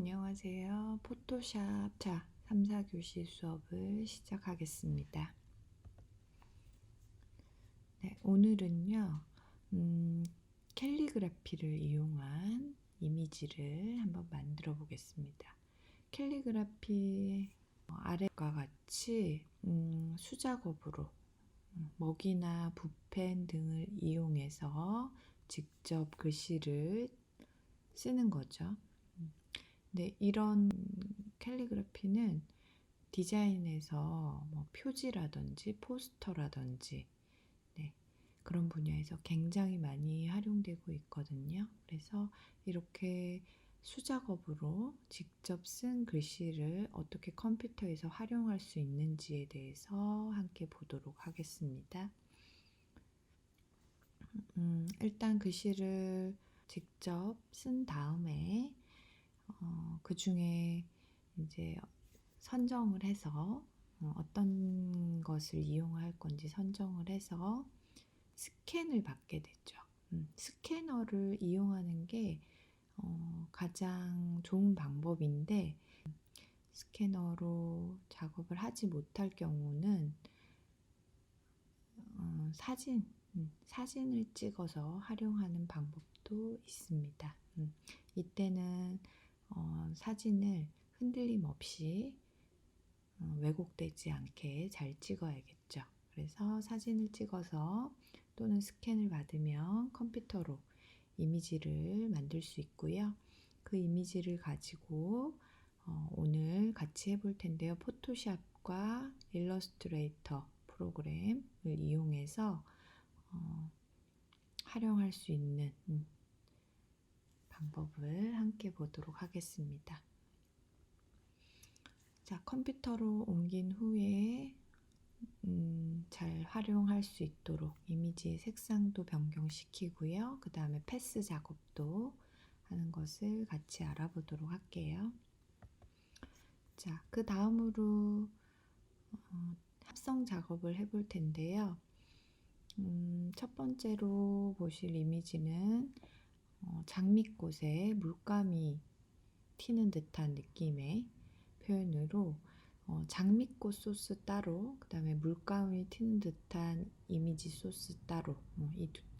안녕하세요. 포토샵 3, 4교시 수업을 시작하겠습니다. 네, 오늘은요, 캘리그라피를 이용한 이미지를 한번 만들어 보겠습니다. 캘리그라피 아래과 같이 수작업으로 먹이나 붓펜 등을 이용해서 직접 글씨를 쓰는 거죠. 네, 이런 캘리그라피는 디자인에서 뭐 표지라든지 포스터라든지 그런 분야에서 굉장히 많이 활용되고 있거든요. 그래서 이렇게 수작업으로 직접 쓴 글씨를 어떻게 컴퓨터에서 활용할 수 있는지에 대해서 함께 보도록 하겠습니다. 일단 글씨를 직접 쓴 다음에 그 중에 이제 선정을 해서 어떤 것을 이용할 건지 선정을 해서 스캔을 받게 되죠. 스캐너를 이용하는 게 가장 좋은 방법인데 스캐너로 작업을 하지 못할 경우는 사진을 찍어서 활용하는 방법도 있습니다. 이때는 사진을 흔들림 없이 왜곡되지 않게 잘 찍어야겠죠. 그래서 사진을 찍어서 또는 스캔을 받으면 컴퓨터로 이미지를 만들 수 있고요. 그 이미지를 가지고 오늘 같이 해볼 텐데요. 포토샵과 일러스트레이터 프로그램을 이용해서 활용할 수 있는 방법을 함께 보도록 하겠습니다. 자, 컴퓨터로 옮긴 후에 잘 활용할 수 있도록 이미지의 색상도 변경시키고요. 그 다음에 패스 작업도 하는 것을 같이 알아보도록 할게요. 자, 그 다음으로 합성 작업을 해볼 텐데요. 첫 번째로 보실 이미지는 장미꽃에 물감이 튀는 듯한 느낌의 표현으로 장미꽃 소스 따로, 그 다음에 물감이 튀는 듯한 이미지 소스 따로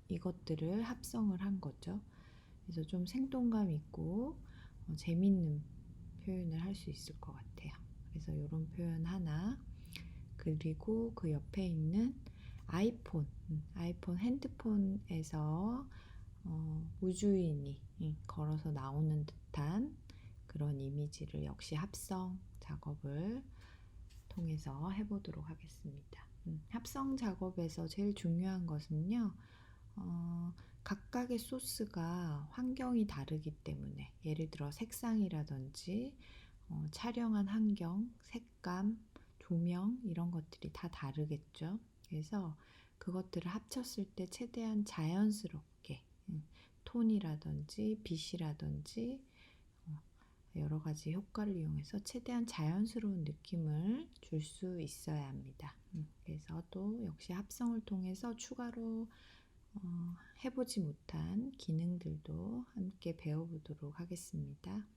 이것들을 합성을 한 거죠. 그래서 좀 생동감 있고 재밌는 표현을 할 수 있을 것 같아요. 그래서 이런 표현 하나, 그리고 그 옆에 있는 아이폰 핸드폰에서 우주인이 걸어서 나오는 듯한 그런 이미지를 역시 합성 작업을 통해서 해보도록 하겠습니다. 합성 작업에서 제일 중요한 것은요, 각각의 소스가 환경이 다르기 때문에 예를 들어 색상이라든지 촬영한 환경, 색감, 조명 이런 것들이 다 다르겠죠. 그래서 그것들을 합쳤을 때 최대한 자연스럽게 톤이라든지 빛이라든지 여러 가지 효과를 이용해서 최대한 자연스러운 느낌을 줄 수 있어야 합니다. 그래서 또 역시 합성을 통해서 추가로 해보지 못한 기능들도 함께 배워보도록 하겠습니다.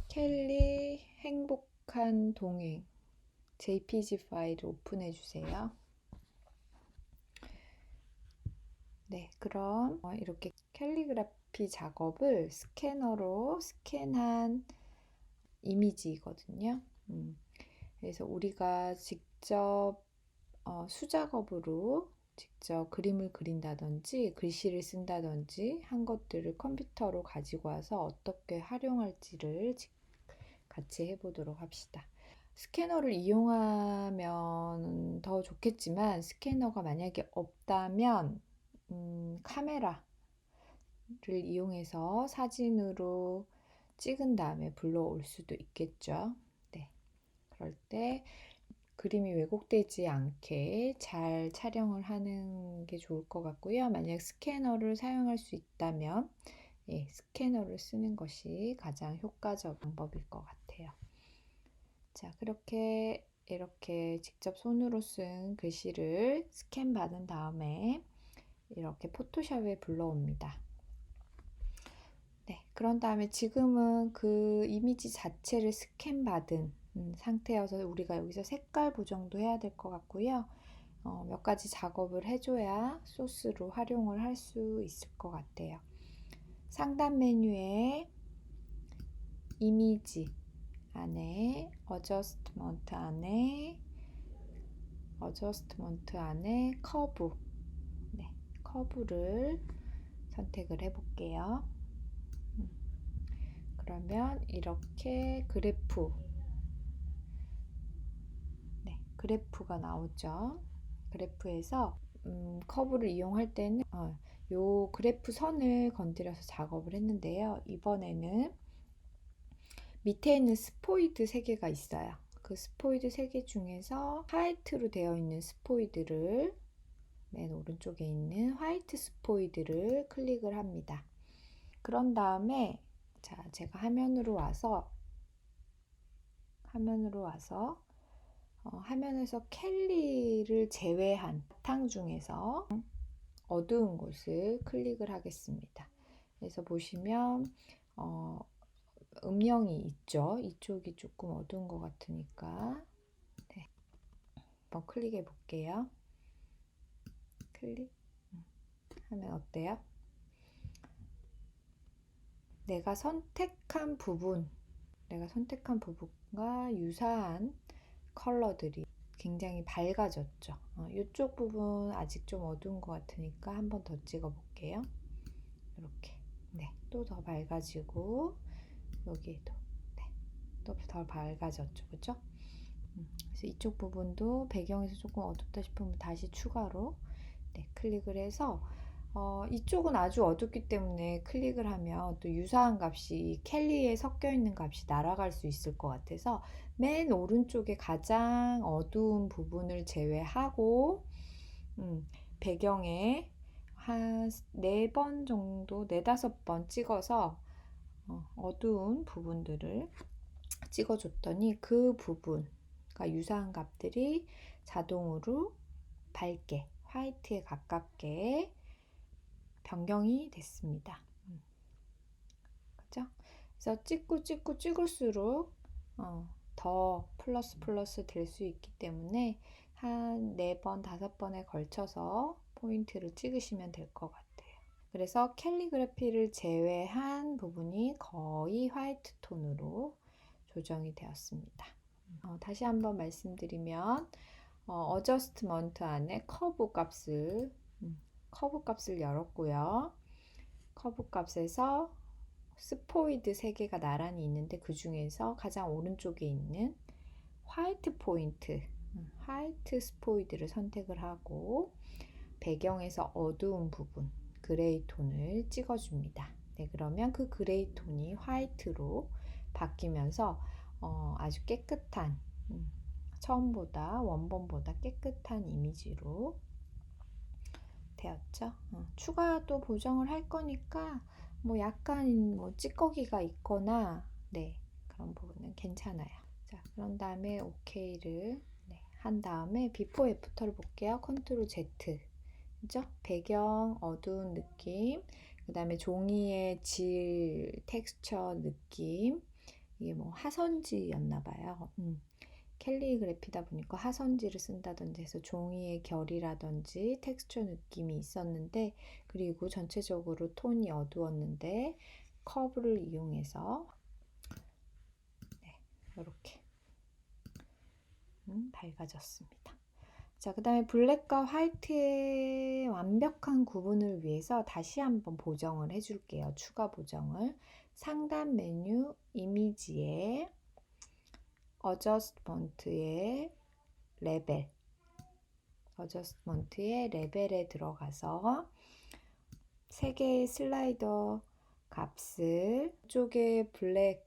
켈리 행복한 동행 JPG 파일을 오픈해 주세요. 네, 그럼 이렇게 캘리그라피 작업을 스캐너로 스캔한 이미지거든요. 그래서 우리가 직접 수작업으로 직접 그림을 그린다든지 글씨를 쓴다든지 한 것들을 컴퓨터로 가지고 와서 어떻게 활용할지를 같이 해보도록 합시다. 스캐너를 이용하면 더 좋겠지만 스캐너가 만약에 없다면 카메라를 이용해서 사진으로 찍은 다음에 불러올 수도 있겠죠. 네, 그럴 때 그림이 왜곡되지 않게 잘 촬영을 하는 게 좋을 것 같고요. 만약 스캐너를 사용할 수 있다면 스캐너를 쓰는 것이 가장 효과적 방법일 것 같아요. 자, 이렇게 직접 손으로 쓴 글씨를 스캔 받은 다음에 이렇게 포토샵에 불러옵니다. 네, 그런 다음에 지금은 그 이미지 자체를 스캔 받은 상태여서 우리가 여기서 색깔 보정도 해야 될 것 같고요. 몇 가지 작업을 해줘야 소스로 활용을 할 수 있을 것 같아요. 상단 메뉴에 이미지 안에 어저스트먼트 안에 커브, 네, 커브를 선택을 해 볼게요. 그러면 이렇게 그래프가 나오죠. 그래프에서 커브를 이용할 때는 요 그래프 선을 건드려서 작업을 했는데요. 이번에는 밑에 있는 스포이드 3개가 있어요. 그 스포이드 3개 중에서 화이트로 되어 있는 스포이드를, 맨 오른쪽에 있는 화이트 스포이드를 클릭을 합니다. 그런 다음에 자, 제가 화면으로 와서 화면에서 캘리를 제외한 바탕 중에서 어두운 곳을 클릭을 하겠습니다. 그래서 보시면 음영이 있죠. 이쪽이 조금 어두운 것 같으니까 네, 한번 클릭해 볼게요. 클릭 하면 어때요? 내가 선택한 부분과 유사한 컬러들이 굉장히 밝아졌죠. 이쪽 부분 아직 좀 어두운 것 같으니까 한 번 더 찍어 볼게요. 이렇게 네, 또 더 밝아지고 여기에도 네, 또 더 밝아졌죠, 그죠? 그래서 이쪽 부분도 배경에서 조금 어둡다 싶으면 다시 추가로 네, 클릭을 해서 이쪽은 아주 어둡기 때문에 클릭을 하면 또 유사한 값이 캘리에 섞여 있는 값이 날아갈 수 있을 것 같아서 맨 오른쪽에 가장 어두운 부분을 제외하고 배경에 한 4번 정도, 4~5번 찍어서 어두운 부분들을 찍어줬더니 그 부분, 그러니까 유사한 값들이 자동으로 밝게, 화이트에 가깝게 변경이 됐습니다. 그죠? 그래서 찍을수록 더 플러스 될 수 있기 때문에 한 4번, 5번에 걸쳐서 포인트를 찍으시면 될 것 같아요. 그래서 캘리그래피를 제외한 부분이 거의 화이트 톤으로 조정이 되었습니다. 다시 한번 말씀드리면 어저스트먼트 안에 커브 값을 열었고요. 커브 값에서 스포이드 3개가 나란히 있는데 그 중에서 가장 오른쪽에 있는 화이트 포인트, 화이트 스포이드를 선택을 하고 배경에서 어두운 부분, 그레이 톤을 찍어줍니다. 네, 그러면 그 그레이 톤이 화이트로 바뀌면서 아주 깨끗한, 원본보다 깨끗한 이미지로 되었죠. 추가 또 보정을 할 거니까 뭐 약간 찌꺼기가 있거나 네, 그런 부분은 괜찮아요. 자, 그런 다음에 OK를 한 다음에 비포 애프터를 볼게요. 컨트롤 Z. 그죠? 배경 어두운 느낌, 그 다음에 종이의 질, 텍스처 느낌, 이게 뭐 하선지였나 봐요. 캘리그래피다 보니까 하선지를 쓴다든지 해서 종이의 결이라든지 텍스처 느낌이 있었는데, 그리고 전체적으로 톤이 어두웠는데 커브를 이용해서 네, 이렇게 밝아졌습니다. 자, 그 다음에 블랙과 화이트의 완벽한 구분을 위해서 다시 한번 보정을 해줄게요. 추가 보정을. 상단 메뉴 이미지에 어저스트먼트의 레벨에 들어가서 3개의 슬라이더 값을 이쪽에 블랙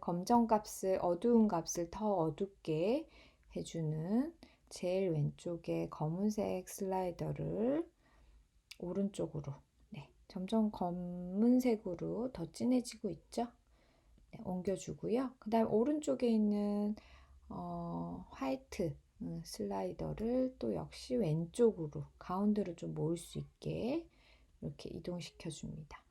검정 값을, 어두운 값을 더 어둡게 해주는 제일 왼쪽에 검은색 슬라이더를 오른쪽으로 점점 검은색으로 더 진해지고 있죠. 옮겨주고요. 그 다음 오른쪽에 있는 화이트 슬라이더를 또 역시 왼쪽으로 가운데로 좀 모을 수 있게 이렇게 이동시켜 줍니다.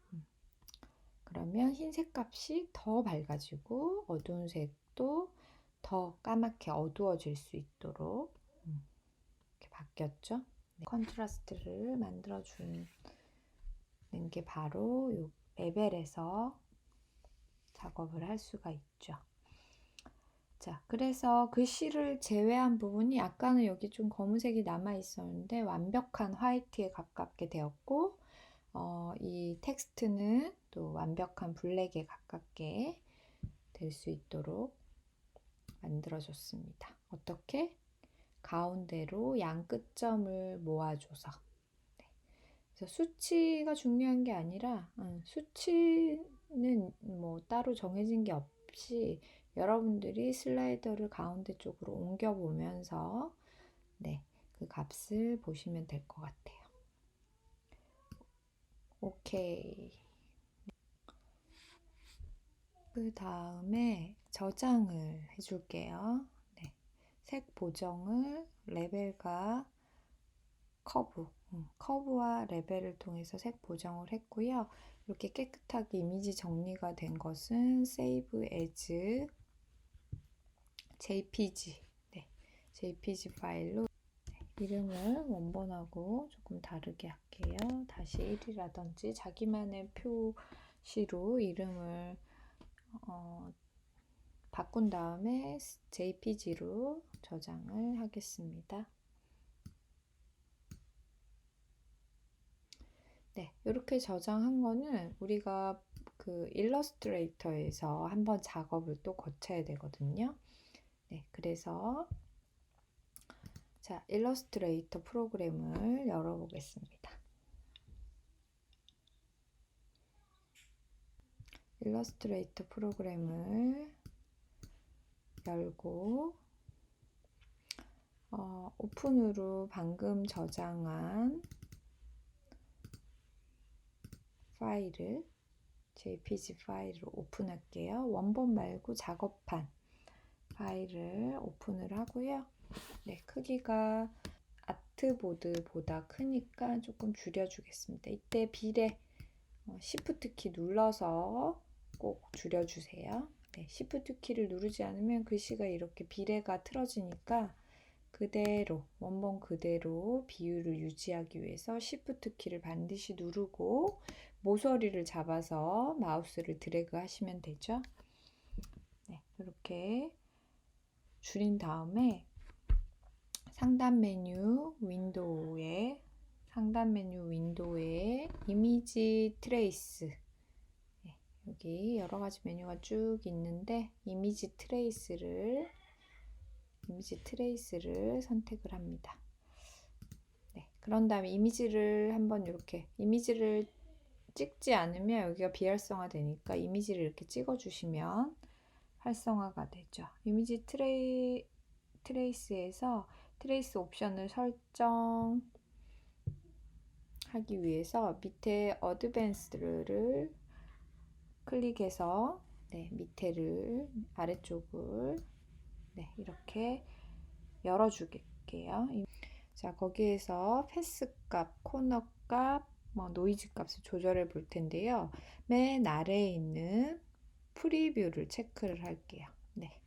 그러면 흰색 값이 더 밝아지고 어두운 색도 더 까맣게 어두워질 수 있도록 이렇게 바뀌었죠. 네. 컨트라스트를 만들어 주는 게 바로 이 레벨에서 작업을 할 수가 있죠. 자, 그래서 글씨를 제외한 부분이 약간은 여기 좀 검은색이 남아 있었는데 완벽한 화이트에 가깝게 되었고, 이 텍스트는 또 완벽한 블랙에 가깝게 될 수 있도록 만들어줬습니다. 어떻게? 가운데로 양 끝점을 모아줘서. 네. 그래서 수치가 중요한 게 아니라 수치는 뭐 따로 정해진 게 없이 여러분들이 슬라이더를 가운데 쪽으로 옮겨 보면서 네, 그 값을 보시면 될 것 같아요. 오케이. 그 다음에 저장을 해줄게요. 네. 색 보정을 레벨과 커브와 레벨을 통해서 색 보정을 했고요. 이렇게 깨끗하게 이미지 정리가 된 것은 Save as JPG, 네, JPG 파일로 이름을 원본하고 조금 다르게 할게요. 다시 1이라든지 자기만의 표시로 이름을 바꾼 다음에 JPG로 저장을 하겠습니다. 네, 이렇게 저장한 거는 우리가 그 일러스트레이터에서 한번 작업을 또 거쳐야 되거든요. 네, 그래서 자, 일러스트레이터 프로그램을 열어보겠습니다. 일러스트레이터 프로그램을 열고 오픈으로 방금 저장한 파일을 JPG 파일을 오픈할게요. 원본 말고 작업한 파일을 오픈을 하고요. 네, 크기가 아트보드보다 크니까 조금 줄여주겠습니다. 이때 비례 Shift 키 눌러서 꼭 줄여주세요. 네, Shift 키를 누르지 않으면 글씨가 이렇게 비례가 틀어지니까 그대로 원본 그대로 비율을 유지하기 위해서 Shift 키를 반드시 누르고 모서리를 잡아서 마우스를 드래그 하시면 되죠. 네, 이렇게 줄인 다음에 상단 메뉴 윈도우에 이미지 트레이스, 네, 여기 여러 가지 메뉴가 쭉 있는데 이미지 트레이스를 선택을 합니다. 네, 그런 다음에 이미지를 한번 이렇게 이미지를 찍지 않으면 여기가 비활성화 되니까 이미지를 이렇게 찍어 주시면 활성화가 되죠. 이미지 트레이스에서 트레이스 옵션을 설정하기 위해서 밑에 어드밴스드를 클릭해서 네, 밑에를 아래쪽을 네, 이렇게 열어주게요. 자, 거기에서 패스 값, 코너 값, 노이즈 값을 조절해 볼 텐데요. 맨 아래에 있는 프리뷰를 체크를 할게요. 네,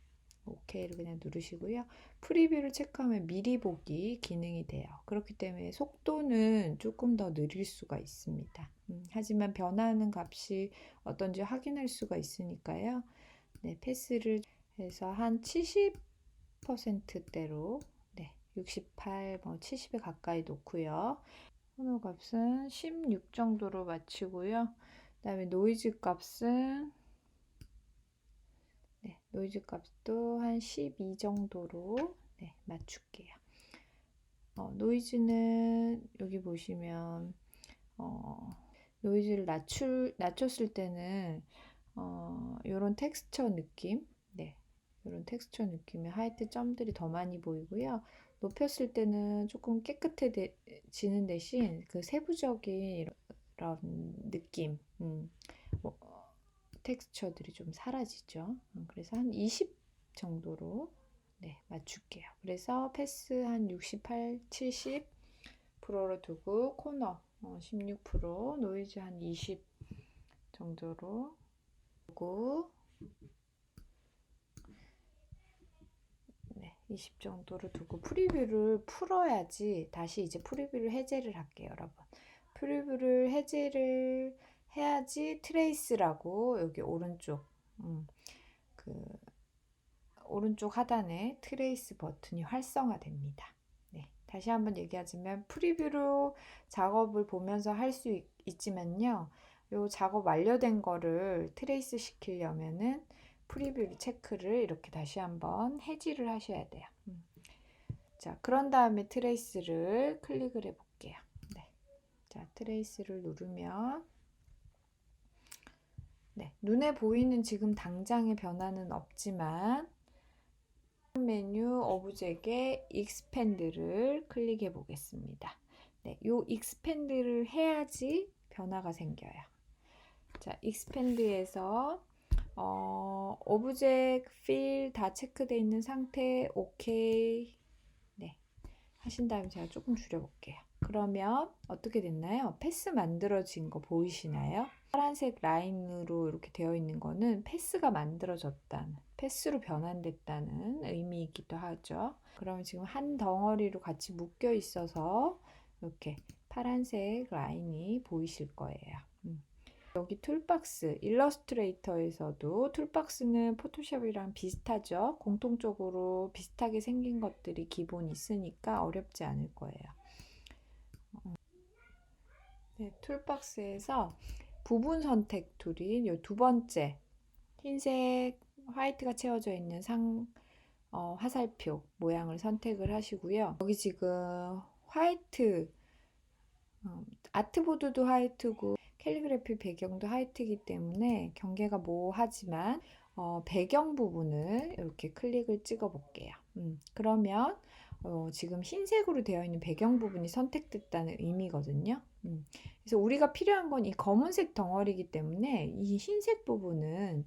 OK를 그냥 누르시고요. 프리뷰를 체크하면 미리 보기 기능이 돼요. 그렇기 때문에 속도는 조금 더 느릴 수가 있습니다. 하지만 변화하는 값이 어떤지 확인할 수가 있으니까요. 네, 패스를 해서 한 70%대로 68, 70에 가까이 놓고요. 코너 값은 16 정도로 맞추고요. 그 다음에 노이즈 값은 노이즈 값도 한 12 정도로 맞출게요. 노이즈는 여기 보시면 노이즈를 낮췄을 때는 이런 텍스처 느낌, 이런 텍스처 느낌의 하이트 점들이 더 많이 보이고요. 높였을 때는 조금 깨끗해지는 대신 그 세부적인 이런 느낌, 텍스처들이 좀 사라지죠. 그래서 한 20 정도로 네, 맞출게요. 그래서 패스 한 68, 70%로 두고 코너 16%, 노이즈 한 20 정도로 두고 네, 20 정도로 두고 프리뷰를 풀어야지 다시 이제 프리뷰를 해제를 할게요, 여러분. 프리뷰를 해제를 해야지 트레이스라고 여기 오른쪽 그 오른쪽 하단에 트레이스 버튼이 활성화됩니다. 네, 다시 한번 얘기하자면 프리뷰로 작업을 보면서 할 수 있지만요. 요 작업 완료된 거를 트레이스 시키려면은 프리뷰 체크를 이렇게 다시 한번 해지를 하셔야 돼요. 자, 그런 다음에 트레이스를 클릭을 해 볼게요. 네. 자, 트레이스를 누르면 네, 눈에 보이는 지금 당장의 변화는 없지만 메뉴 오브젝의 익스펜드를 클릭해 보겠습니다. 네, 요 익스펜드를 해야지 변화가 생겨요. 자, 익스펜드에서 오브젝트 필 다 체크되어 있는 상태 오케이. 네, 하신 다음에 제가 조금 줄여볼게요. 그러면 어떻게 됐나요? 패스 만들어진 거 보이시나요? 파란색 라인으로 이렇게 되어 있는 거는 패스가 만들어졌다는, 패스로 변환됐다는 의미이기도 하죠. 그러면 지금 한 덩어리로 같이 묶여 있어서 이렇게 파란색 라인이 보이실 거예요. 여기 툴박스, 일러스트레이터에서도 툴박스는 포토샵이랑 비슷하죠. 공통적으로 비슷하게 생긴 것들이 기본 있으니까 어렵지 않을 거예요. 네, 툴박스에서 부분 선택 툴인 이 두 번째 흰색 화이트가 채워져 있는 화살표 모양을 선택을 하시고요. 여기 지금 화이트 아트보드도 화이트고 캘리그래피 배경도 화이트이기 때문에 경계가 모호하지만 배경 부분을 이렇게 클릭을 찍어 볼게요. 그러면 지금 흰색으로 되어 있는 배경 부분이 선택됐다는 의미거든요. 그래서 우리가 필요한 건 이 검은색 덩어리이기 때문에 이 흰색 부분은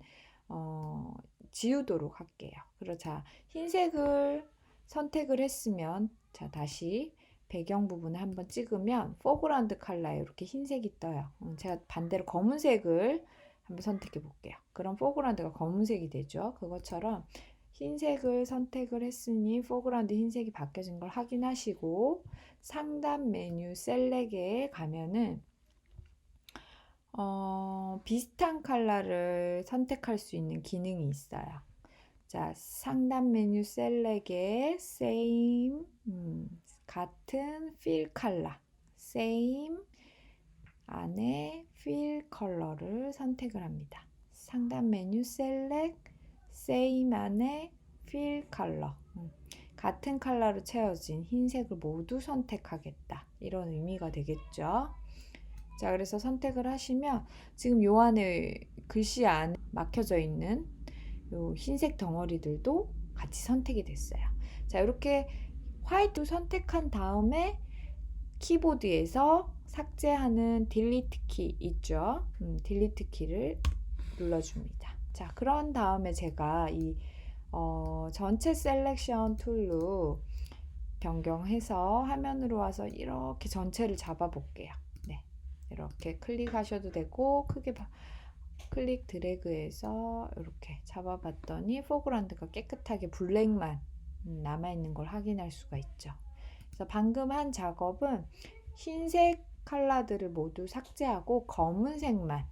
지우도록 할게요. 그러자 흰색을 선택을 했으면 자 다시 배경 부분을 한번 찍으면 포그라운드 컬러에 이렇게 흰색이 떠요. 제가 반대로 검은색을 한번 선택해 볼게요. 그럼 포그라운드가 검은색이 되죠. 그것처럼 흰색을 선택을 했으니 포그라운드 흰색이 바뀌어진 걸 확인하시고 상단 메뉴 셀렉에 가면은 비슷한 컬러를 선택할 수 있는 기능이 있어요. 자, 상단 메뉴 셀렉에 same 같은 fill 컬러 same 안에 fill 컬러를 선택을 합니다. 상단 메뉴 셀렉 same 안에 fill 컬러 같은 컬러로 채워진 흰색을 모두 선택하겠다. 이런 의미가 되겠죠. 자, 그래서 선택을 하시면 지금 요 안에 글씨 안에 막혀져 있는 요 흰색 덩어리들도 같이 선택이 됐어요. 자, 이렇게 화이트 선택한 다음에 키보드에서 삭제하는 딜리트 키 있죠? 딜리트 키를 눌러줍니다. 자, 그런 다음에 제가 이 전체 셀렉션 툴로 변경해서 화면으로 와서 이렇게 전체를 잡아 볼게요. 네, 이렇게 클릭하셔도 되고 크게 클릭 드래그해서 이렇게 잡아봤더니 포그라운드가 깨끗하게 블랙만 남아있는 걸 확인할 수가 있죠. 그래서 방금 한 작업은 흰색 컬러들을 모두 삭제하고 검은색만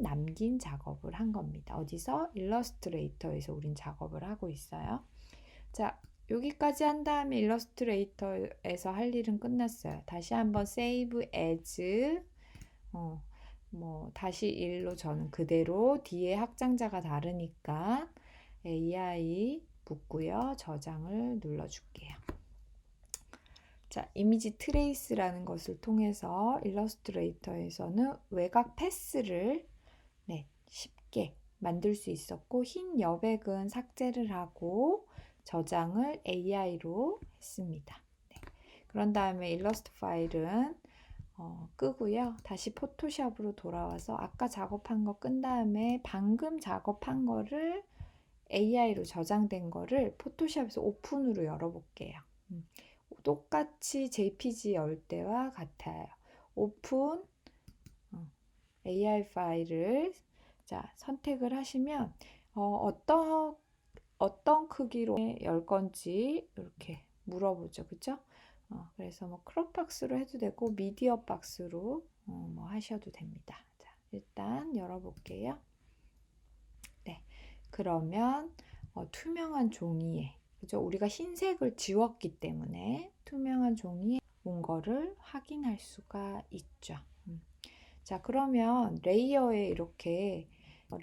남긴 작업을 한 겁니다. 어디서? 일러스트레이터에서 우린 작업을 하고 있어요. 자, 여기까지 한 다음에 일러스트레이터에서 할 일은 끝났어요. 다시 한번 Save As 다시 1로 저는 그대로 뒤에 확장자가 다르니까 AI 붙고요. 저장을 눌러줄게요. 자, 이미지 트레이스라는 것을 통해서 일러스트레이터에서는 외곽 패스를 쉽게 만들 수 있었고 흰 여백은 삭제를 하고 저장을 AI로 했습니다. 네. 그런 다음에 일러스트 파일은 끄고요. 다시 포토샵으로 돌아와서 아까 작업한 거 끈 다음에 방금 작업한 거를 AI로 저장된 거를 포토샵에서 오픈으로 열어볼게요. 똑같이 JPG 열 때와 같아요. 오픈 AI 파일을 자 선택을 하시면 어떤 크기로 열 건지 이렇게 물어보죠, 그죠? 그래서 뭐 크롭 박스로 해도 되고 미디어 박스로 뭐 하셔도 됩니다. 자, 일단 열어볼게요. 네, 그러면 투명한 종이에 그죠? 우리가 흰색을 지웠기 때문에 투명한 종이에 온 거를 확인할 수가 있죠. 자, 그러면 레이어에 이렇게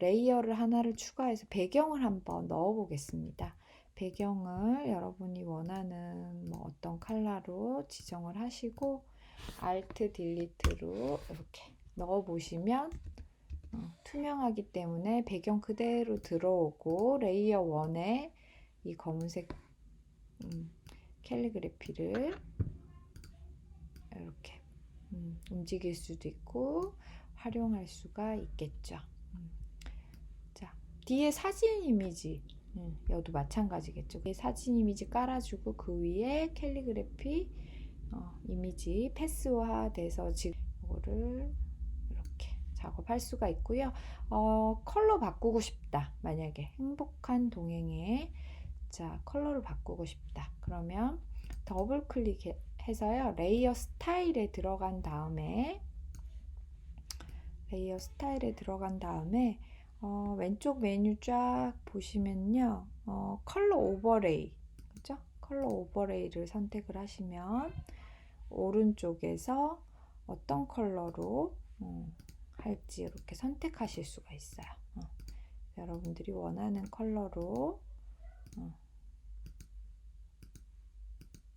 레이어를 하나를 추가해서 배경을 한번 넣어 보겠습니다. 배경을 여러분이 원하는 뭐 어떤 컬러로 지정을 하시고 Alt 딜리트로 이렇게 넣어 보시면 투명하기 때문에 배경 그대로 들어오고 레이어 1에 이 검은색 캘리그래피를 이렇게 움직일 수도 있고 활용할 수가 있겠죠. 자, 뒤에 사진 이미지 여도 마찬가지겠죠. 사진 이미지 깔아주고 그 위에 캘리그래피 이미지 패스화 돼서 지금 이거를 이렇게 작업할 수가 있고요. 컬러 바꾸고 싶다. 만약에 행복한 동행에 자 컬러를 바꾸고 싶다. 그러면 더블 클릭해서요. 레이어 스타일에 들어간 다음에 왼쪽 메뉴 쫙 보시면요. 컬러 오버레이 그죠? 컬러 오버레이를 선택을 하시면 오른쪽에서 어떤 컬러로 할지 이렇게 선택하실 수가 있어요. 여러분들이 원하는 컬러로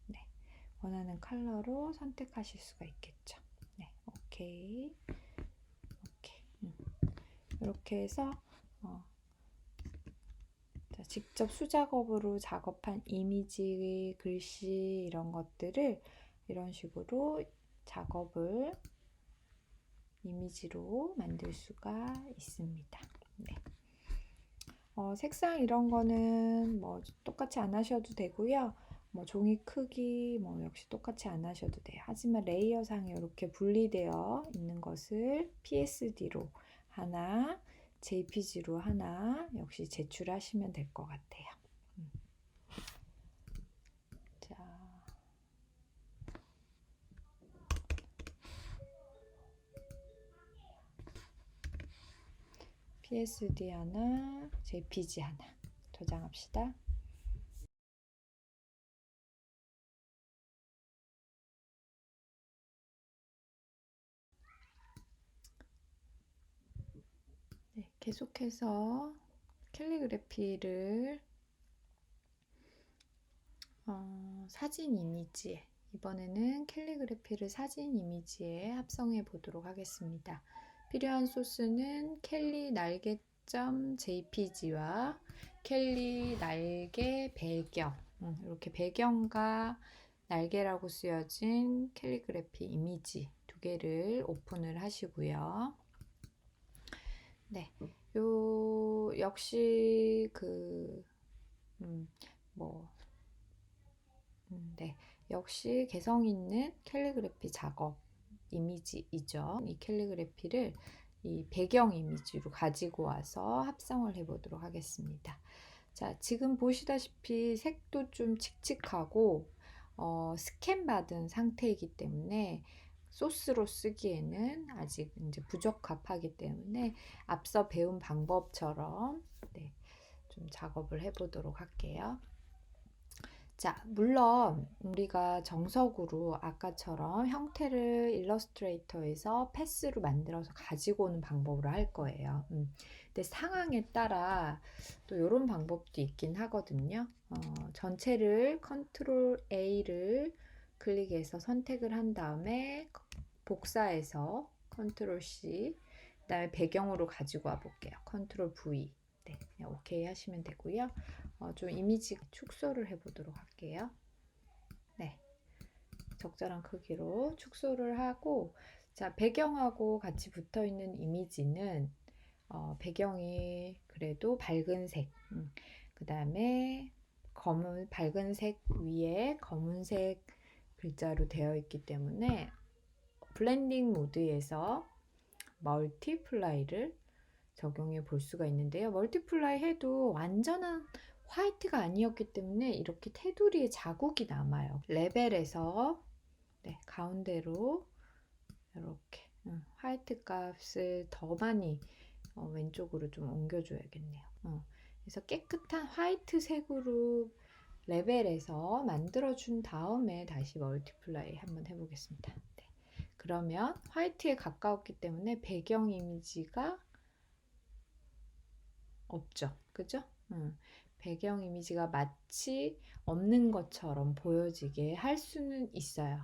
네, 원하는 컬러로 선택하실 수가 있겠죠. 네, 오케이. 이렇게 해서 자, 직접 수작업으로 작업한 이미지, 글씨 이런 것들을 이런 식으로 작업을 이미지로 만들 수가 있습니다. 네. 색상 이런 거는 뭐 똑같이 안 하셔도 되고요. 뭐 종이 크기 뭐 역시 똑같이 안 하셔도 돼요. 하지만 레이어 상에 이렇게 분리되어 있는 것을 PSD로 하나, JPG로 하나 역시 제출하시면 될 것 같아요. 자, PSD 하나, JPG 하나 저장합시다. 네, 계속해서 캘리그래피를 사진 이미지에 이번에는 캘리그래피를 사진 이미지에 합성해 보도록 하겠습니다. 필요한 소스는 캘리 날개점 JPG와 캘리 날개 배경 이렇게 배경과 날개라고 쓰여진 캘리그래피 이미지 두 개를 오픈을 하시고요. 네, 요 역시 네, 역시 개성 있는 캘리그래피 작업 이미지이죠. 이 캘리그래피를 이 배경 이미지로 가지고 와서 합성을 해 보도록 하겠습니다. 자, 지금 보시다시피 색도 좀 칙칙하고 스캔 받은 상태이기 때문에 소스로 쓰기에는 아직 이제 부적합하기 때문에 앞서 배운 방법처럼 네, 좀 작업을 해 보도록 할게요. 자, 물론 우리가 정석으로 아까처럼 형태를 일러스트레이터에서 패스로 만들어서 가지고 오는 방법으로 할 거예요. 근데 상황에 따라 또 이런 방법도 있긴 하거든요. 전체를 컨트롤 A를 클릭해서 선택을 한 다음에 복사해서 컨트롤 C, 그다음에 배경으로 가지고 와 볼게요. 컨트롤 V. 네, 그냥 오케이 하시면 되고요. 좀 이미지 축소를 해보도록 할게요. 네, 적절한 크기로 축소를 하고 자 배경하고 같이 붙어 있는 이미지는 배경이 그래도 밝은 색, 그 다음에 밝은 색 위에 검은색 글자로 되어 있기 때문에 블렌딩 모드에서 멀티플라이를 적용해 볼 수가 있는데요. 멀티플라이 해도 완전한 화이트가 아니었기 때문에 이렇게 테두리에 자국이 남아요. 레벨에서 가운데로 이렇게 화이트 값을 더 많이 왼쪽으로 좀 옮겨줘야겠네요. 그래서 깨끗한 화이트 색으로 레벨에서 만들어준 다음에 다시 멀티플라이 한번 해보겠습니다. 네. 그러면 화이트에 가까웠기 때문에 배경 이미지가 없죠. 그죠? 배경 이미지가 마치 없는 것처럼 보여지게 할 수는 있어요.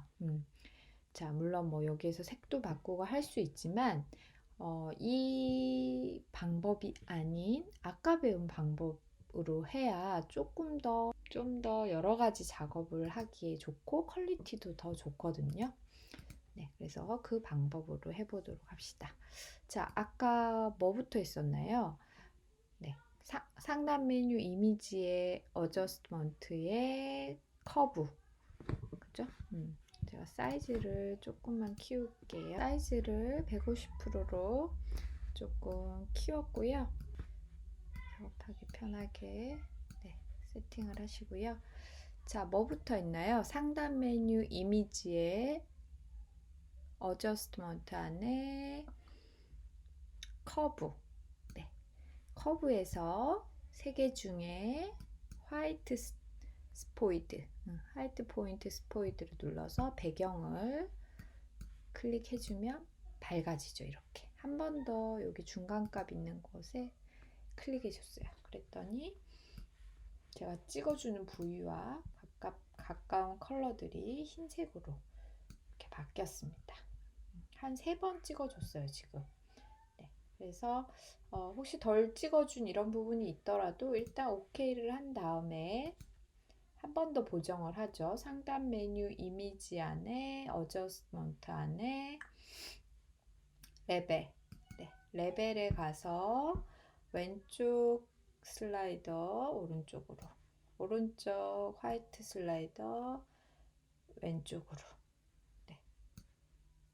자, 물론 뭐 여기에서 색도 바꾸고 할 수 있지만 이 방법이 아닌 아까 배운 방법으로 해야 좀 더 여러 가지 작업을 하기에 좋고 퀄리티도 더 좋거든요. 네, 그래서 그 방법으로 해보도록 합시다. 자, 아까 뭐부터 했었나요? 네, 상단 메뉴 이미지의 어저스트먼트의 커브, 그죠? 제가 사이즈를 조금만 키울게요. 사이즈를 150%로 조금 키웠고요. 작업하기 편하게 세팅을 하시고요. 자, 뭐부터 있나요? 상단 메뉴 이미지의 어저스트먼트 안에 커브. 네. 커브에서 세 개 중에 화이트 스포이드, 화이트 포인트 스포이드를 눌러서 배경을 클릭해주면 밝아지죠. 이렇게 한 번 더 여기 중간값 있는 곳에 클릭해줬어요. 그랬더니 제가 찍어주는 부위와 가까운 컬러들이 흰색으로 이렇게 바뀌었습니다. 한 3번 찍어줬어요, 지금. 네, 그래서 혹시 덜 찍어준 이런 부분이 있더라도 일단 OK를 한 다음에 한 번 더 보정을 하죠. 상단 메뉴 이미지 안에 어저스트먼트 안에 레벨. 네, 레벨에 가서 왼쪽 슬라이더 오른쪽으로, 오른쪽 화이트 슬라이더 왼쪽으로. 네.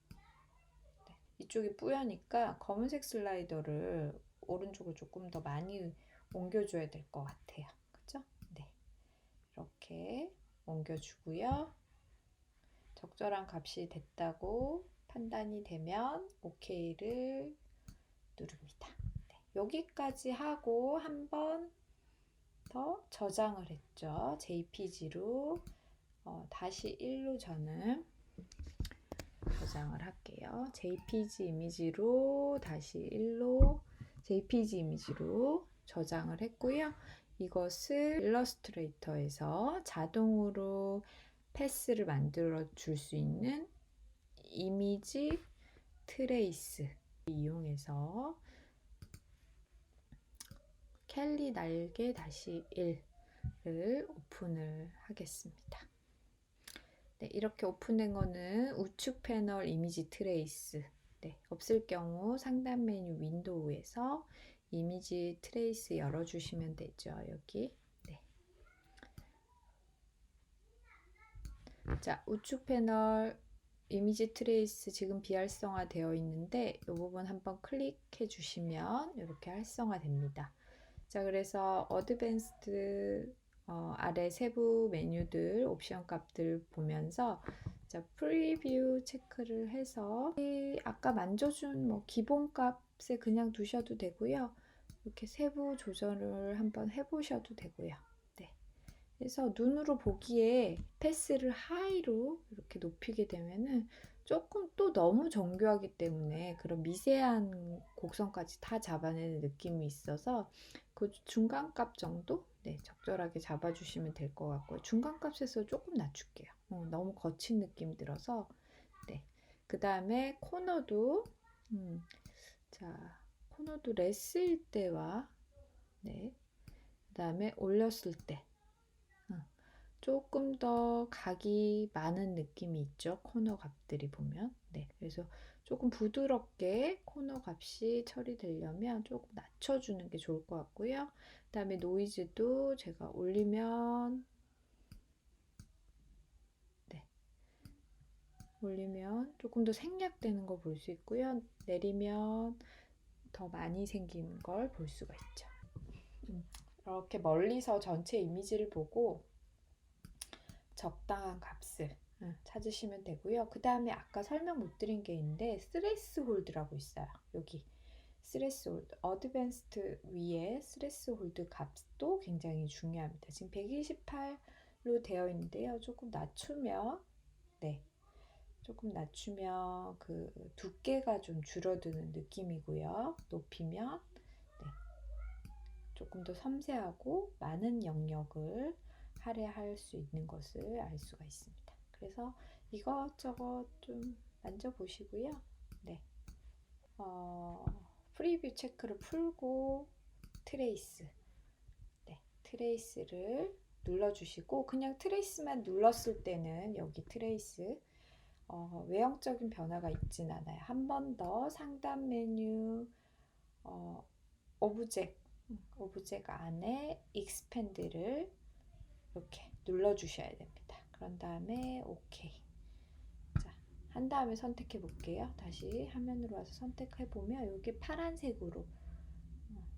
네. 이쪽이 뿌여니까 검은색 슬라이더를 오른쪽으로 조금 더 많이 옮겨줘야 될 것 같아요. 그죠? 네. 이렇게 옮겨주고요. 적절한 값이 됐다고 판단이 되면 OK를 누릅니다. 네. 여기까지 하고 한 번 더 저장을 했죠. JPG로 다시 1로 저는 저장을 할게요. JPG 이미지로 다시 1로 JPG 이미지로 저장을 했고요. 이것을 일러스트레이터에서 자동으로 패스를 만들어 줄 수 있는 이미지 트레이스 이용해서 캘리 날개 다시 1을 오픈을 하겠습니다. 네, 이렇게 오픈된 거는 우측 패널 이미지 트레이스. 네, 없을 경우 상단 메뉴 윈도우에서 이미지 트레이스 열어주시면 되죠. 여기. 네. 자, 우측 패널 이미지 트레이스 지금 비활성화 되어 있는데 이 부분 한번 클릭해 주시면 이렇게 활성화 됩니다. 자, 그래서 어드밴스드 아래 세부 메뉴들 옵션 값들 보면서 자, 프리뷰 체크를 해서 아까 만져준 뭐 기본 값에 그냥 두셔도 되고요. 이렇게 세부 조절을 한번 해보셔도 되고요. 네. 그래서 눈으로 보기에 패스를 하이로 이렇게 높이게 되면은 조금 또 너무 정교하기 때문에 그런 미세한 곡선까지 다 잡아내는 느낌이 있어서 그 중간값 정도 적절하게 잡아주시면 될 것 같고요. 중간값에서 조금 낮출게요. 너무 거친 느낌 들어서 그 다음에 코너도 자, 코너도 레스일 때와 그 다음에 올렸을 때 조금 더 각이 많은 느낌이 있죠. 코너 값들이 보면. 그래서 조금 부드럽게 코너 값이 처리되려면 조금 낮춰주는 게 좋을 것 같고요. 그 다음에 노이즈도 제가 올리면 조금 더 생략되는 거 볼 수 있고요. 내리면 더 많이 생기는 걸 볼 수가 있죠. 이렇게 멀리서 전체 이미지를 보고 적당한 값을 찾으시면 되고요. 그 다음에 아까 설명 못 드린 게 있는데 스레스홀드라고 있어요. 여기 스레스홀드, 어드밴스드 위에 스레스홀드 값도 굉장히 중요합니다. 지금 128로 되어 있는데요. 조금 낮추면 그 두께가 좀 줄어드는 느낌이고요. 높이면 조금 더 섬세하고 많은 영역을 할애할 수 있는 것을 알 수가 있습니다. 그래서 이것저것 좀 만져보시고요. 프리뷰 체크를 풀고 트레이스를 눌러주시고, 그냥 트레이스만 눌렀을 때는 여기 트레이스 외형적인 변화가 있진 않아요. 한 번 더 상단 메뉴 오브젝트 안에 익스펜드를 이렇게 눌러주셔야 됩니다. 그런 다음에 OK. 자, 한 다음에 선택해 볼게요. 다시 화면으로 와서 선택해 보면 여기 파란색으로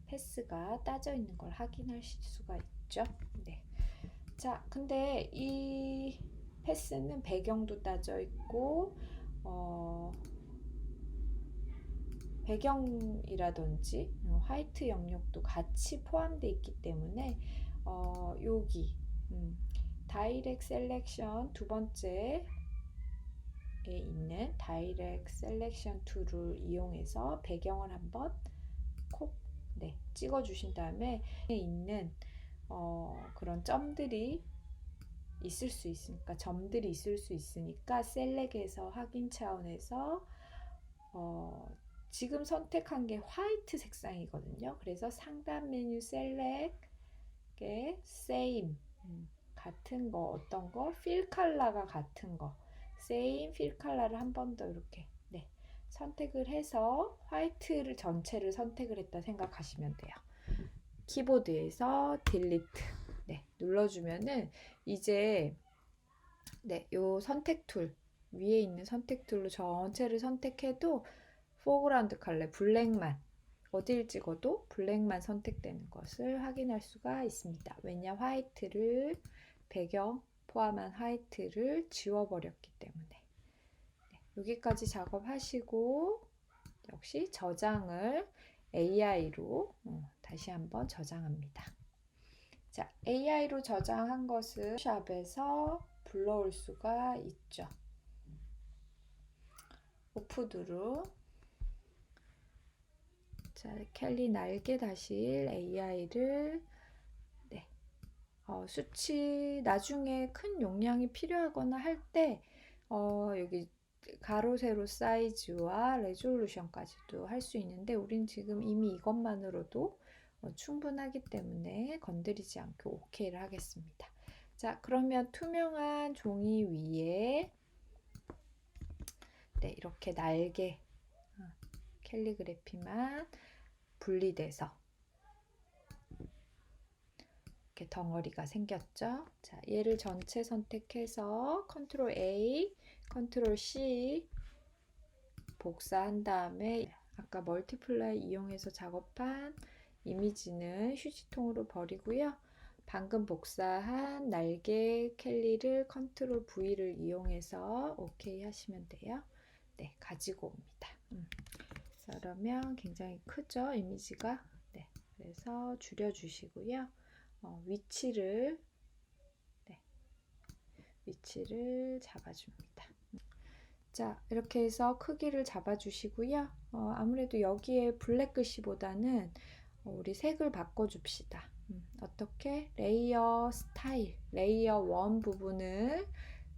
패스가 따져 있는 걸 확인하실 수가 있죠. 자, 근데 이 패스는 배경도 따져 있고 배경이라든지 화이트 영역도 같이 포함되어 있기 때문에 여기 다이렉트 셀렉션 두 번째에 있는 다이렉트 셀렉션 툴을 이용해서 배경을 한번 콕 찍어 주신 다음에 있는 그런 점들이 있을 수 있으니까, 점들이 있을 수 있으니까 셀렉에서 확인 차원에서 지금 선택한 게 화이트 색상이거든요. 그래서 상단 메뉴 셀렉에 same 같은 거, 어떤 거, 필 컬러가 같은 거, same 필 컬러를 한 번 더 이렇게 선택을 해서 화이트를 전체를 선택을 했다 생각하시면 돼요. 키보드에서 딜리트 눌러주면은 이제 요 선택 툴 위에 있는 선택 툴로 전체를 선택해도 포그라운드 컬러 블랙만 어딜 찍어도 블랙만 선택되는 것을 확인할 수가 있습니다. 왜냐, 화이트를 배경 포함한 화이트를 지워버렸기 때문에. 여기까지 작업하시고 역시 저장을 AI로 다시 한번 저장합니다. 자, AI로 저장한 것을 샵에서 불러올 수가 있죠. 오프드루. 자, 켈리 날개 다실 AI를 수치 나중에 큰 용량이 필요하거나 할 때 여기 가로 세로 사이즈와 레졸루션까지도 할 수 있는데 우린 지금 이미 이것만으로도 충분하기 때문에 건드리지 않고 OK를 하겠습니다. 자, 그러면 투명한 종이 위에 이렇게 날개 캘리그래피만 분리돼서 이렇게 덩어리가 생겼죠. 자, 얘를 전체 선택해서 컨트롤 A, 컨트롤 C 복사한 다음에 아까 멀티플라이 이용해서 작업한 이미지는 휴지통으로 버리고요. 방금 복사한 날개 캘리를 컨트롤 V를 이용해서 OK 하시면 돼요. 가지고 옵니다. 그러면 굉장히 크죠, 이미지가. 그래서 줄여주시고요. 위치를 잡아줍니다. 자, 이렇게 해서 크기를 잡아주시고요. 아무래도 여기에 블랙 글씨보다는 우리 색을 바꿔줍시다. 어떻게? 레이어 스타일, 레이어 1 부분을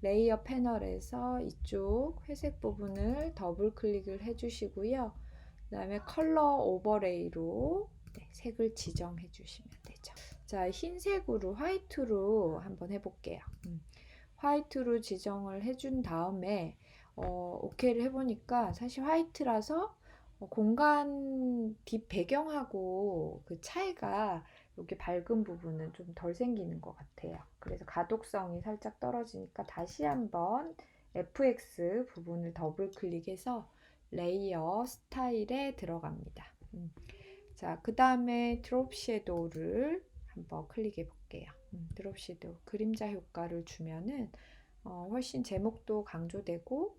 레이어 패널에서 이쪽 회색 부분을 더블 클릭을 해주시고요. 그 다음에 컬러 오버레이로 색을 지정해 주시면 되죠. 자, 흰색으로 화이트로 한번 해볼게요. 화이트로 지정을 해준 다음에 오케이를 해보니까 사실 화이트라서 공간 뒷 배경하고 그 차이가 이렇게 밝은 부분은 좀 덜 생기는 것 같아요. 그래서 가독성이 살짝 떨어지니까 다시 한번 FX 부분을 더블 클릭해서 레이어 스타일에 들어갑니다. 자, 그 다음에 드롭 섀도우를 한번 클릭해 볼게요. 드롭 섀도우 그림자 효과를 주면은 훨씬 제목도 강조되고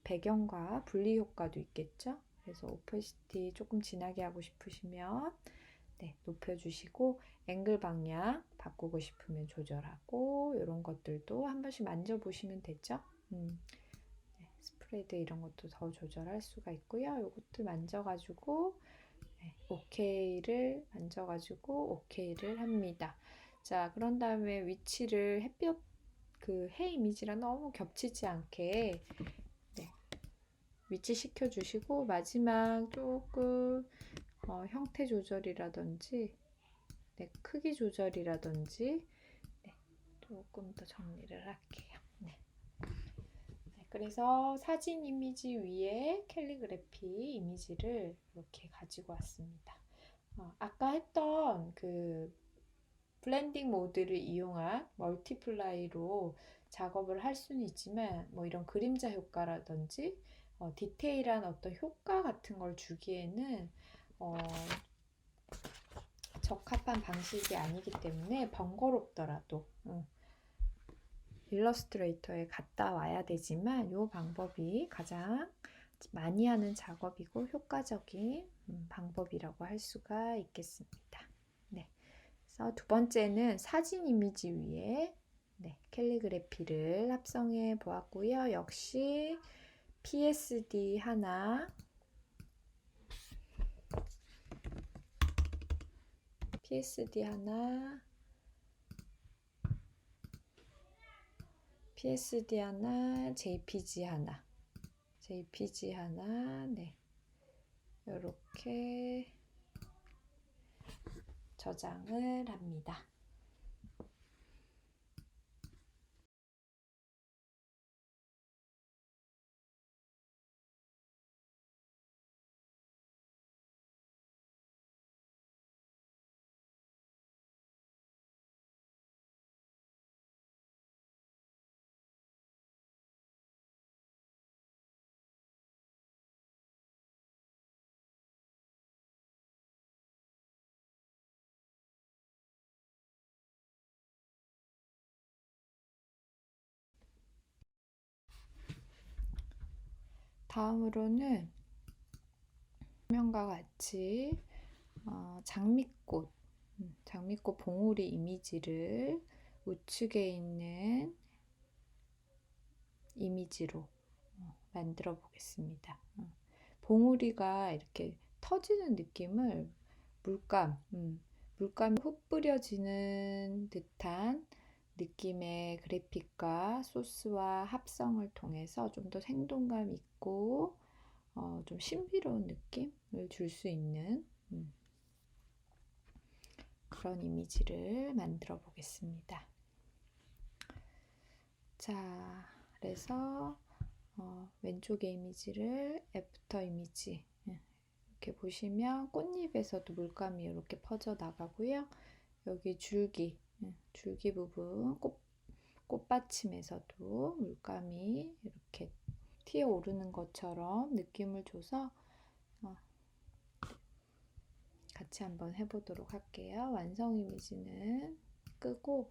배경과 분리 효과도 있겠죠. 그래서 오퍼시티 조금 진하게 하고 싶으시면 네, 높여주시고 앵글 방향 바꾸고 싶으면 조절하고 이런 것들도 한 번씩 만져보시면 되죠. 네, 스프레드 이런 것도 더 조절할 수가 있고요. 이것도 만져가지고 네, OK를 만져가지고 OK를 합니다. 자, 그런 다음에 위치를 햇볕 그 해 이미지랑 너무 겹치지 않게 네, 위치 시켜주시고 마지막 조금 형태 조절이라든지 네, 크기 조절이라든지 네, 조금 더 정리를 할게요. 네. 네, 그래서 사진 이미지 위에 캘리그래피 이미지를 이렇게 가지고 왔습니다. 아까 했던 그 블렌딩 모드를 이용한 멀티플라이로 작업을 할 수는 있지만 뭐 이런 그림자 효과라든지 디테일한 어떤 효과 같은 걸 주기에는 어, 적합한 방식이 아니기 때문에 번거롭더라도 일러스트레이터에 갔다 와야 되지만 이 방법이 가장 많이 하는 작업이고 효과적인 방법이라고 할 수가 있겠습니다. 네. 그래서 두 번째는 사진 이미지 위에 네, 캘리그래피를 합성해 보았고요. 역시 PSD 하나, PSD 하나, PSD 하나, JPG 하나, JPG 하나, 네, 이렇게 저장을 합니다. 다음으로는 화면과 같이 장미꽃, 장미꽃 봉우리 이미지를 우측에 있는 이미지로 만들어 보겠습니다. 봉우리가 이렇게 터지는 느낌을 물감이 훅 뿌려지는 듯한 느낌의 그래픽과 소스와 합성을 통해서 좀 더 생동감 있고 좀 신비로운 느낌을 줄 수 있는 그런 이미지를 만들어 보겠습니다. 자, 그래서 왼쪽의 이미지를 애프터 이미지 이렇게 보시면 꽃잎에서도 물감이 이렇게 퍼져 나가고요. 여기 줄기 부분 꽃받침에서도 물감이 이렇게 튀어 오르는 것처럼 느낌을 줘서 같이 한번 해보도록 할게요. 완성 이미지는 끄고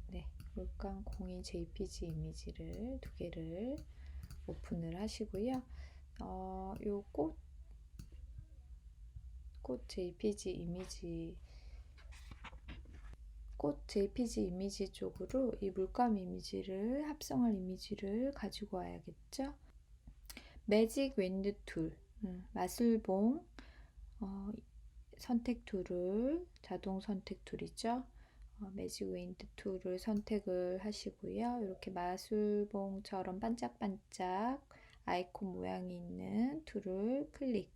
네, 물감 공인 JPG 이미지를 두 개를 오픈을 하시고요. 요 꽃 JPG 이미지 꽃 JPG 이미지 쪽으로 이 물감 이미지를 합성할 이미지를 가지고 와야겠죠. 매직 윈드 툴 마술봉 선택 툴을 자동 선택 툴이죠. 매직 윈드 툴을 선택을 하시고요. 이렇게 마술봉처럼 반짝반짝 아이콘 모양이 있는 툴을 클릭.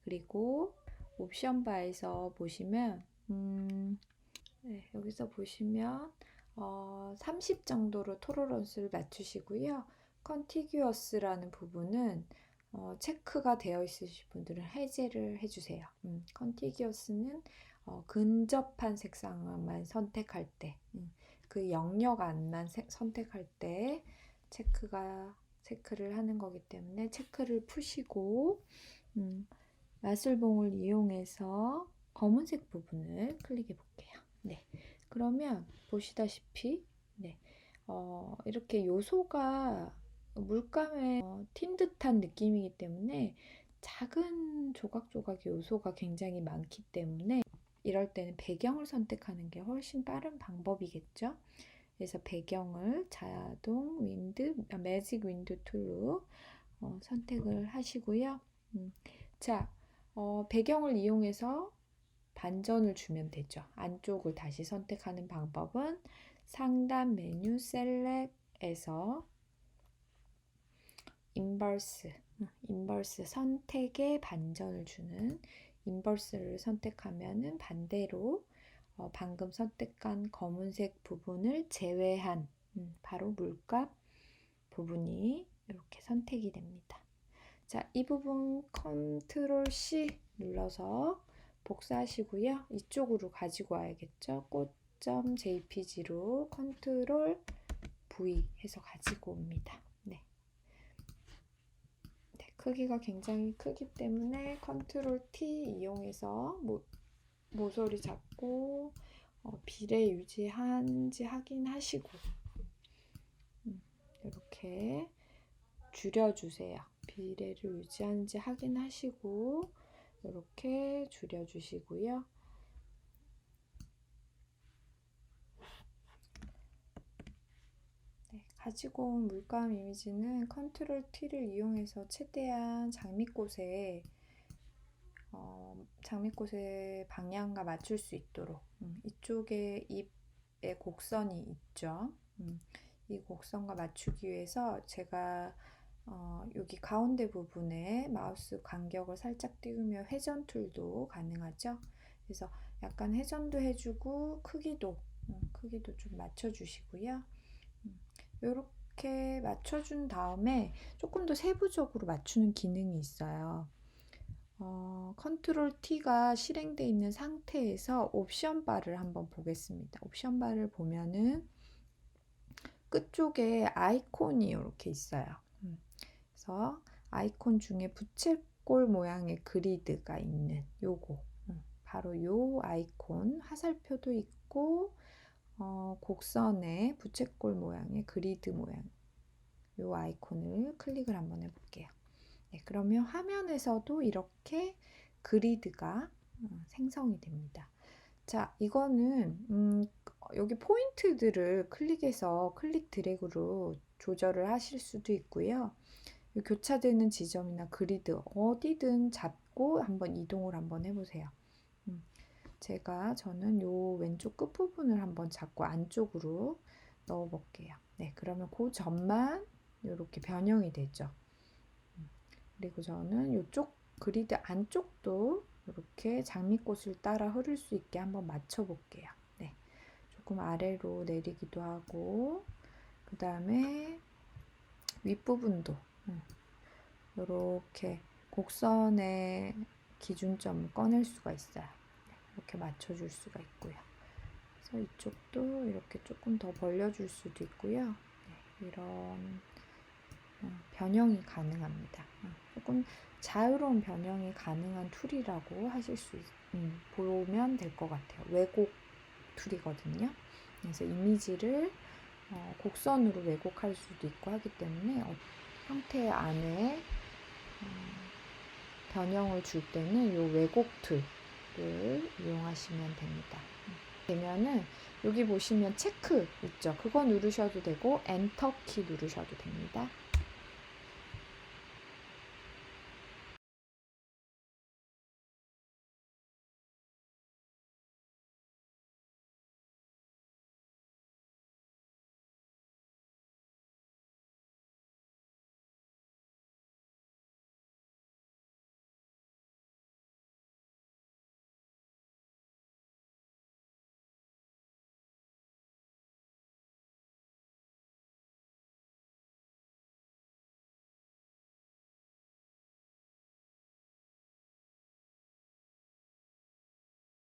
그리고 옵션 바에서 보시면 네, 여기서 보시면 30 정도로 토러런스를 맞추시고요. 컨티규어스라는 부분은 체크가 되어 있으신 분들은 해제를 해주세요. 컨티규어스는 근접한 색상만 선택할 때, 그 영역 안만 선택할 때 체크를 하는 거기 때문에 체크를 푸시고, 마술봉을 이용해서 검은색 부분을 클릭해 볼게요. 네, 그러면 보시다시피 네, 이렇게 요소가 물감에 튄 듯한 느낌이기 때문에 작은 조각조각의 요소가 굉장히 많기 때문에 이럴 때는 배경을 선택하는 게 훨씬 빠른 방법이겠죠. 그래서 배경을 자동 매직 윈드 툴로 선택을 하시고요. 자, 배경을 이용해서 반전을 주면 되죠. 안쪽을 다시 선택하는 방법은 상단 메뉴 셀렉에서 인버스 선택에 반전을 주는 인버스를 선택하면은 반대로 방금 선택한 검은색 부분을 제외한 바로 물감 부분이 이렇게 선택이 됩니다. 자, 이 부분 컨트롤 C 눌러서 복사하시고요. 이쪽으로 가지고 와야겠죠. 꽃.jpg로 컨트롤 V 해서 가지고 옵니다. 네. 네, 크기가 굉장히 크기 때문에 컨트롤 T 이용해서 모서리 잡고 비례 유지한지 확인하시고 이렇게 줄여주세요. 비례를 유지하는지 확인하시고 이렇게 줄여주시고요. 네, 가지고 온 물감 이미지는 컨트롤 T를 이용해서 최대한 장미꽃의 방향과 맞출 수 있도록 이쪽에 잎에 곡선이 있죠. 이 곡선과 맞추기 위해서 제가 여기 가운데 부분에 마우스 간격을 살짝 띄우며 회전 툴도 가능하죠. 그래서 약간 회전도 해주고 크기도 좀 맞춰주시고요. 이렇게 맞춰준 다음에 조금 더 세부적으로 맞추는 기능이 있어요. 컨트롤 T가 실행되어 있는 상태에서 옵션 바를 한번 보겠습니다. 옵션 바를 보면은 끝쪽에 아이콘이 이렇게 있어요. 그래서 아이콘 중에 부채꼴 모양의 그리드가 있는 요거 바로 요 아이콘 화살표도 있고 곡선에 부채꼴 모양의 그리드 모양 요 아이콘을 클릭을 한번 해볼게요. 네, 그러면 화면에서도 이렇게 그리드가 생성이 됩니다. 자, 이거는 여기 포인트들을 클릭해서 클릭 드래그로 조절을 하실 수도 있고요. 교차되는 지점이나 그리드 어디든 잡고 한번 이동을 한번 해보세요. 저는 요 왼쪽 끝부분을 한번 잡고 안쪽으로 넣어 볼게요. 네, 그러면 그 점만 이렇게 변형이 되죠. 그리고 저는 이쪽 그리드 안쪽도 이렇게 장미꽃을 따라 흐를 수 있게 한번 맞춰 볼게요. 네, 조금 아래로 내리기도 하고 그 다음에 윗부분도 이렇게 곡선의 기준점을 꺼낼 수가 있어요. 이렇게 맞춰줄 수가 있고요. 그래서 이쪽도 이렇게 조금 더 벌려줄 수도 있고요. 네, 이런 변형이 가능합니다. 조금 자유로운 변형이 가능한 툴이라고 보면 될 것 같아요. 왜곡 툴이거든요. 그래서 이미지를 곡선으로 왜곡할 수도 있고 하기 때문에 형태 안에 변형을 줄 때는 이 왜곡 툴을 이용하시면 됩니다. 되면은 여기 보시면 체크 있죠. 그거 누르셔도 되고 엔터 키 누르셔도 됩니다.